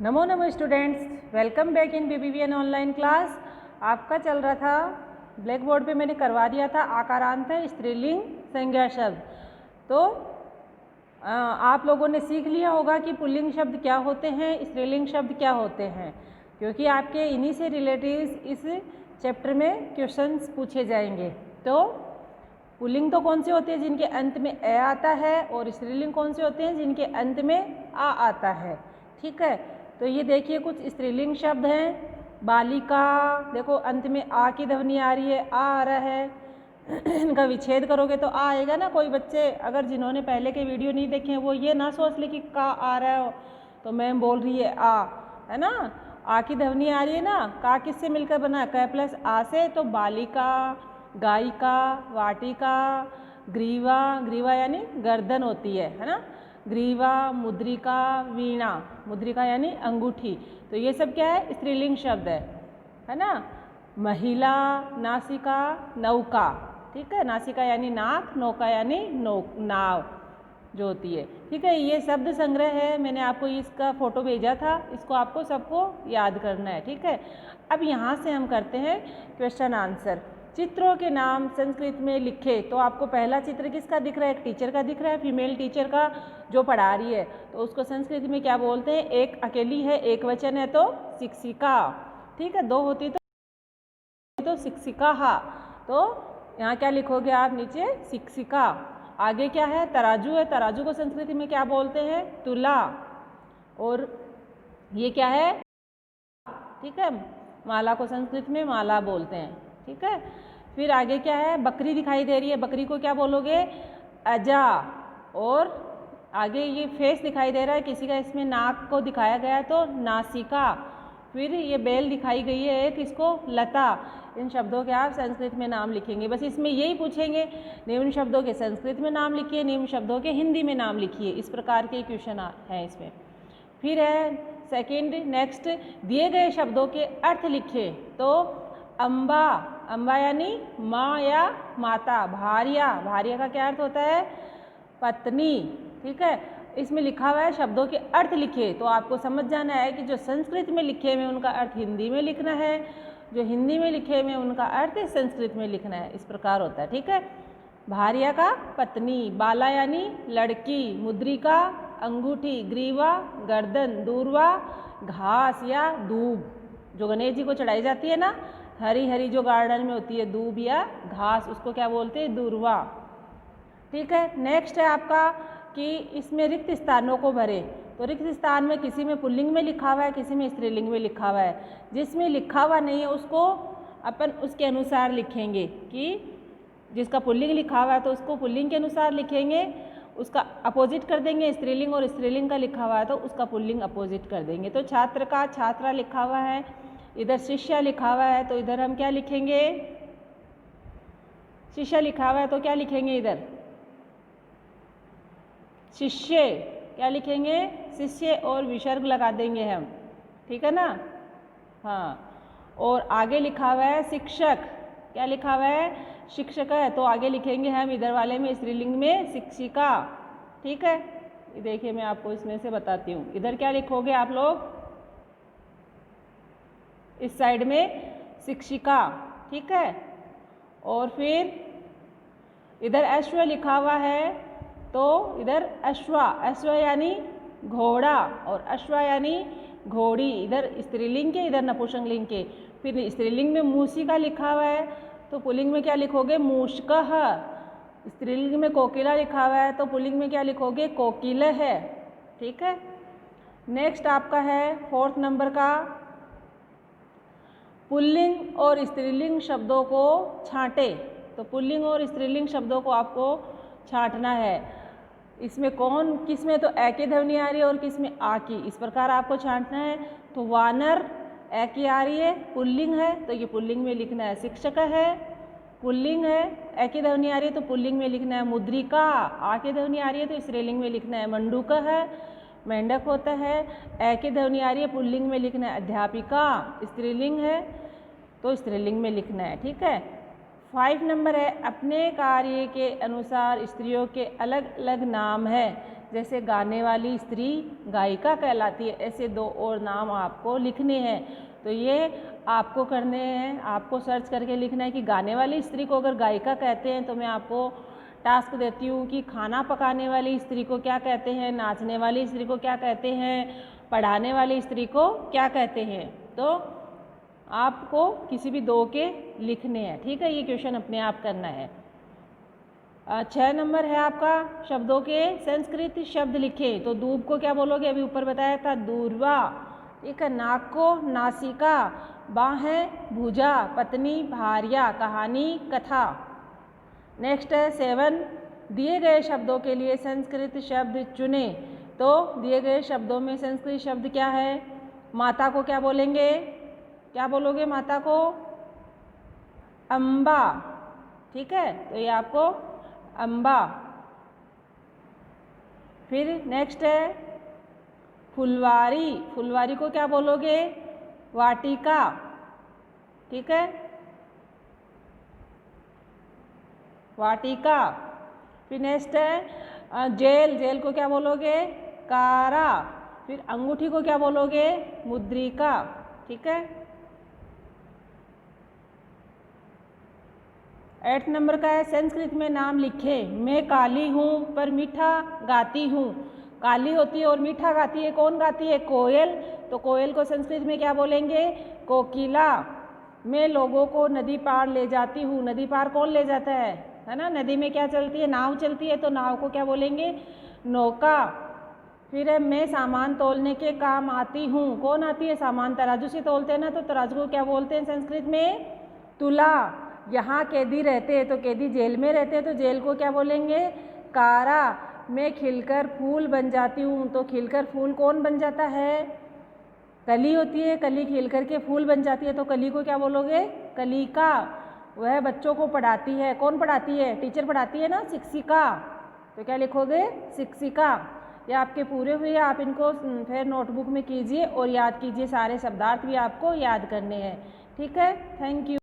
Namo Namo students, welcome back in BBVN online class. आपका चल रहा था ब्लैक बोर्ड पे, मैंने करवा दिया था आकारांत स्त्रीलिंग संज्ञा शब्द। तो आप लोगों ने सीख लिया होगा कि पुल्लिंग शब्द क्या होते हैं, स्त्रीलिंग शब्द क्या होते हैं, क्योंकि आपके इन्हीं से रिलेटिव्स इस चैप्टर में क्वेश्चंस पूछे जाएंगे। तो पुल्लिंग तो कौन से होते हैं जिनके अंत में ए आता है, और स्त्रीलिंग कौन से होते हैं जिनके अंत में आ आता है। ठीक है, तो ये देखिए कुछ स्त्रीलिंग शब्द हैं। बालिका, देखो अंत में आ की ध्वनि आ रही है, आ रहा है। इनका विच्छेद करोगे तो आ आएगा ना। कोई बच्चे अगर जिन्होंने पहले के वीडियो नहीं देखे हैं वो ये ना सोच ले कि का आ रहा है तो मैम बोल रही है आ, है ना। आ की ध्वनि आ रही है ना। का किससे मिलकर बना, क प्लस आ से, तो बालिका, गायिका, वाटिका, ग्रीवा, ग्रीवा यानी गर्दन होती है ना। ग्रीवा, मुद्रिका, वीणा, मुद्रिका यानी अंगूठी। तो ये सब क्या है, स्त्रीलिंग शब्द है ना। महिला, नासिका, नौका, ठीक है। नासिका यानी नाक, नौका यानी नाव जो होती है। ठीक है, ये शब्द संग्रह है, मैंने आपको इसका फोटो भेजा था, इसको आपको सबको याद करना है। ठीक है, अब यहाँ से हम करते हैं क्वेश्चन आंसर। चित्रों के नाम संस्कृत में लिखे। तो आपको पहला चित्र किसका दिख रहा है, एक टीचर का दिख रहा है, फीमेल टीचर का जो पढ़ा रही है। तो उसको संस्कृत में क्या बोलते हैं, एक अकेली है, एक वचन है तो शिक्षिका। ठीक है, दो होती तो शिक्षिका। तो यहाँ क्या लिखोगे आप, नीचे शिक्षिका। आगे क्या है, तराजू है, तराजू को संस्कृत में क्या बोलते हैं, तुला। और ये क्या है, ठीक है, माला को संस्कृत में माला बोलते हैं। ठीक है, फिर आगे क्या है, बकरी दिखाई दे रही है, बकरी को क्या बोलोगे, अजा। और आगे ये फेस दिखाई दे रहा है किसी का, इसमें नाक को दिखाया गया है तो नासिका। फिर ये बेल दिखाई गई है एक, इसको लता। इन शब्दों के आप संस्कृत में नाम लिखेंगे। बस इसमें यही पूछेंगे, निम्न शब्दों के संस्कृत में नाम लिखिए, निम्न शब्दों के हिंदी में नाम लिखिए। इस प्रकार के क्वेश्चन हैं इसमें। फिर है सेकंड, नेक्स्ट, दिए गए शब्दों के अर्थ लिखे। तो अम्बा, अम्बा यानी माँ या माता। भार्या, भार्या का क्या अर्थ होता है, पत्नी। ठीक है, इसमें लिखा हुआ है शब्दों के अर्थ लिखे। तो आपको समझ जाना है कि जो संस्कृत में लिखे हुए उनका अर्थ हिंदी में लिखना है, जो हिंदी में लिखे हुए उनका अर्थ संस्कृत में लिखना है। इस प्रकार होता है। ठीक है, भार्या का पत्नी, बाला यानी लड़की, मुद्रिका अंगूठी, ग्रीवा गर्दन, दूर्वा घास या दूब, जो गणेश जी को चढ़ाई जाती है ना, हरी हरी जो गार्डन में होती है दूब या घास, उसको क्या बोलते हैं, दूर्वा। ठीक है, नेक्स्ट है आपका कि इसमें रिक्त स्थानों को भरे। तो रिक्त स्थान में किसी में पुल्लिंग में लिखा हुआ है, किसी में स्त्रीलिंग में लिखा हुआ है। जिसमें लिखा हुआ नहीं है उसको अपन उसके अनुसार लिखेंगे, कि जिसका पुल्लिंग लिखा हुआ है तो उसको पुल्लिंग के अनुसार लिखेंगे, उसका अपोजिट कर देंगे। स्त्रीलिंग और स्त्रीलिंग का लिखा हुआ है तो उसका पुल्लिंग अपोजिट कर देंगे। तो छात्र का छात्रा लिखा हुआ है, इधर शिष्य लिखा हुआ है तो इधर हम क्या लिखेंगे, शिष्य लिखा हुआ है तो क्या लिखेंगे, इधर शिष्य। क्या लिखेंगे, शिष्य, और विसर्ग लगा देंगे हम। ठीक है ना, हाँ। और आगे लिखा हुआ है शिक्षक, क्या लिखा हुआ है, शिक्षक है तो आगे लिखेंगे हम इधर वाले में स्त्रीलिंग में शिक्षिका। ठीक है, देखिए मैं आपको इसमें से बताती हूँ। इधर क्या लिखोगे आप लोग, इस साइड में शिक्षिका। ठीक है, और फिर इधर अश्व लिखा हुआ है तो इधर अश्वा, अश्व यानी घोड़ा, और अश्वा यानी घोड़ी। इधर स्त्रीलिंग के, इधर नपुंसकलिंग के। फिर स्त्रीलिंग में मूसिका लिखा हुआ है तो पुल्लिंग में क्या लिखोगे, मूषकः। स्त्रीलिंग में कोकिला लिखा हुआ है तो पुल्लिंग में क्या लिखोगे, कोकिलः है। ठीक है, नेक्स्ट आपका है फोर्थ नंबर का, पुल्लिंग और स्त्रीलिंग शब्दों को छांटे। तो पुल्लिंग और स्त्रीलिंग शब्दों को आपको छांटना है। इसमें कौन, किस में तो ए की ध्वनि आ रही है और किस में आ की, इस प्रकार आपको छांटना है। तो वानर ए की आ रही है, पुल्लिंग है तो ये पुल्लिंग में लिखना है। शिक्षक है, पुल्लिंग है, ए की ध्वनि आ रही है तो पुल्लिंग में लिखना है। मुद्रिका, आ की ध्वनि आ रही है तो स्त्रीलिंग में लिखना है। मंडूक है, मेंढक होता है, ए की ध्वनि आ रही है पुल्लिंग में लिखना है। अध्यापिका स्त्रीलिंग है तो स्त्रीलिंग में लिखना है। ठीक है, 5 नंबर है, अपने कार्य के अनुसार स्त्रियों के अलग अलग नाम है। जैसे गाने वाली स्त्री गायिका कहलाती है, ऐसे 2 और नाम आपको लिखने हैं। तो ये आपको करने हैं, आपको सर्च करके लिखना है कि गाने वाली स्त्री को अगर गायिका कहते हैं तो मैं आपको टास्क देती हूँ कि खाना पकाने वाली स्त्री को क्या कहते हैं, नाचने वाली स्त्री को क्या कहते हैं, पढ़ाने वाली स्त्री को क्या कहते हैं। तो आपको किसी भी 2 के लिखने हैं, ठीक है। ये क्वेश्चन अपने आप करना है। 6 नंबर है आपका शब्दों के संस्कृत शब्द लिखें। तो दूब को क्या बोलोगे, अभी ऊपर बताया था दूर्वा, ठीक है। नाक को नासिका, बाहें भुजा, पत्नी भार्या, कहानी कथा। नेक्स्ट है 7, दिए गए शब्दों के लिए संस्कृत शब्द चुने। तो दिए गए शब्दों में संस्कृत शब्द क्या है, माता को क्या बोलेंगे, क्या बोलोगे माता को, अम्बा, ठीक है। तो ये आपको अम्बा। फिर नेक्स्ट है फुलवारी, फुलवारी को क्या बोलोगे, वाटिका, ठीक है, वाटिका। फिर नेक्स्ट है जेल, जेल को क्या बोलोगे, कारा। फिर अंगूठी को क्या बोलोगे, मुद्रिका, ठीक है। 8 नंबर का है संस्कृत में नाम लिखे। मैं काली हूँ पर मीठा गाती हूँ। काली होती है और मीठा गाती है, कौन गाती है, कोयल। तो कोयल को संस्कृत में क्या बोलेंगे, कोकिला। मैं लोगों को नदी पार ले जाती हूँ। नदी पार कौन ले जाता है ना, नदी में क्या चलती है, नाव चलती है, तो नाव को क्या बोलेंगे, नौका। फिर है मैं सामान तोलने के काम आती हूँ। कौन आती है, सामान तराजू से तोलते हैं ना, तो तराजू को क्या बोलते हैं संस्कृत में, तुला। यहाँ कैदी रहते हैं, तो कैदी जेल में रहते हैं, तो जेल को क्या बोलेंगे, कारा। मैं खिलकर फूल बन जाती हूँ। तो खिलकर फूल कौन बन जाता है, कली होती है, कली खिलकर के फूल बन जाती है, तो कली को क्या बोलोगे, कलिका। वह बच्चों को पढ़ाती है, कौन पढ़ाती है, टीचर पढ़ाती है ना, शिक्षिका। तो क्या लिखोगे, शिक्षिका। ये आपके पूरे हुए, आप इनको फिर नोटबुक में कीजिए और याद कीजिए, सारे शब्दार्थ भी आपको याद करने हैं, ठीक है। Thank you.